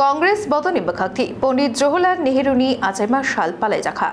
कांग्रेस बदनी बखाक्ति पंडित जवाहरलाल नेहरू आजाइमा साल पालाई जाखा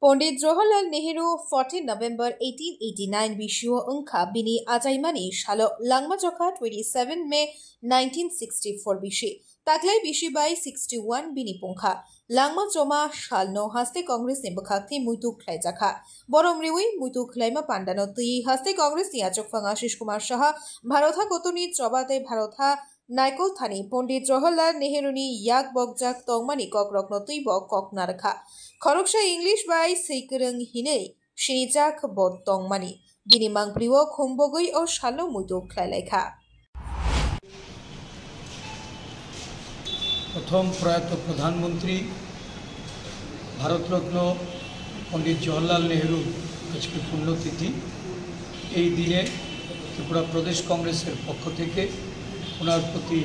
पंडित जवाहरलाल नेहरू 14 नवेम्बर 1889 विश्व अंखा बिनी आजाइमानी सालो लांगमा जखा 27 मे 1964 बिशी ताकलाई बिशी बाई 61 बिनी पंखा लांगमा जमा साल नो हास्ते कांग्रेस ने बखाक्ति मुइतु खलाई जाखा बरम रिउई मुइतु खलाइमा पांडानो तुई हास्ते कांग्रेस नि आचक फांग आशीष कुमार शाह भारतहा कोतुनी चबाते भारतहा नाइकल थानी पंडित जवाहरलाल नेहरू याक बगजाक तंगमानी कक रत्न तुई बक कक नारखा खरकसा इंग्लिश बाई सैकरंग हिनै शिनिजाक बद तंगमानी बिनि मांगप्रिव खुमबगै और सालो मुइतु खलाइलाइखा प्रथम प्रयात प्रधानमंत्री भारत रत्न पंडित जवाहरलाल नेहरू आज के पुण्यतिथि এই দিনে ত্রিপুরা প্রদেশ কংগ্রেসের পক্ষ থেকে ওনার প্রতি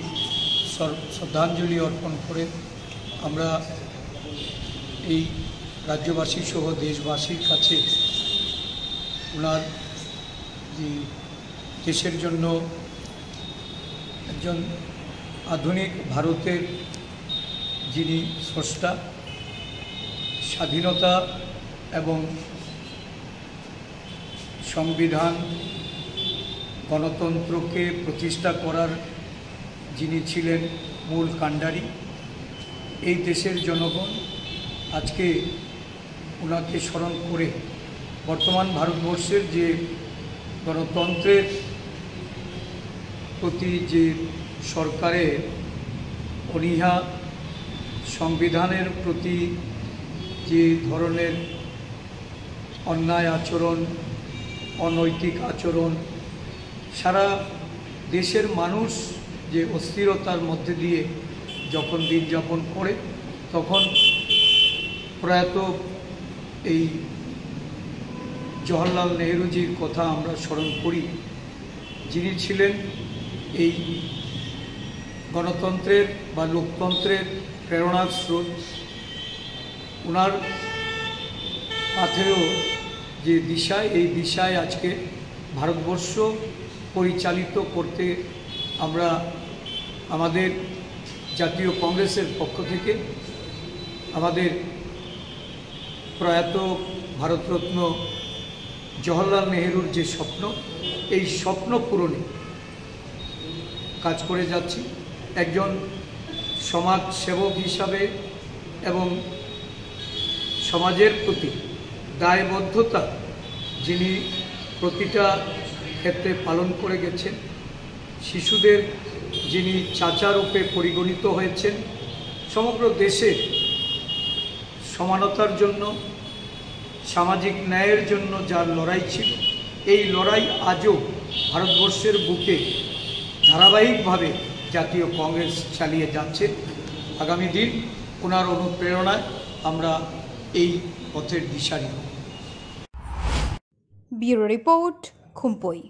শ্রদ্ধাঞ্জলি অর্পণ করে আমরা এই রাজ্যবাসী সহ দেশবাসীর কাছে ওনার যে দেশের জন্য একজন আধুনিক ভারতের যিনি স্রষ্টা স্বাধীনতা এবং সংবিধান গণতন্ত্রকে প্রতিষ্ঠা করার যিনি ছিলেন মূল কাণ্ডারি এই দেশের জনগণ আজকে ওনাকে স্মরণ করে বর্তমান ভারতবর্ষের যে গণতন্ত্রের প্রতি যে সরকারের অনীহা সংবিধানের প্রতি যে ধরনের অন্যায় আচরণ অনৈতিক আচরণ সারা দেশের মানুষ যে অস্থিরতার মধ্যে দিয়ে যখন দিন যাপন করে তখন প্রয়াত এই জওহরলাল নেহরুজির কথা আমরা স্মরণ করি যিনি ছিলেন এই গণতন্ত্রের বা লোকতন্ত্রের প্রেরণার স্রোত ওনার পাথেয় যে দিশায় এই দিশায় আজকে ভারতবর্ষ পরিচালিত করতে আমরা আমাদের জাতীয় কংগ্রেসের পক্ষ থেকে আমাদের প্রয়াত ভারতরত্ন জওহরলাল নেহরুর যে স্বপ্ন এই স্বপ্ন পূরণে কাজ করে যাচ্ছি একজন সমাজ সেবক হিসাবে এবং সমাজের প্রতি দায়বদ্ধতা যিনি প্রতিটা ক্ষেত্রে পালন করে গেছেন শিশুদের যিনি চাচা রূপে পরিগণিত হয়েছেন সমগ্র দেশে সমানতার জন্য সামাজিক ন্যায়ের জন্য যার লড়াই ছিল এই লড়াই আজও ভারতবর্ষের বুকে ধারাবাহিকভাবে জাতীয় কংগ্রেস চালিয়ে যাচ্ছে আগামী দিন ওনার অনুপ্রেরণায় আমরা এই পথের দিশারি হব। Bureau report খুমপই।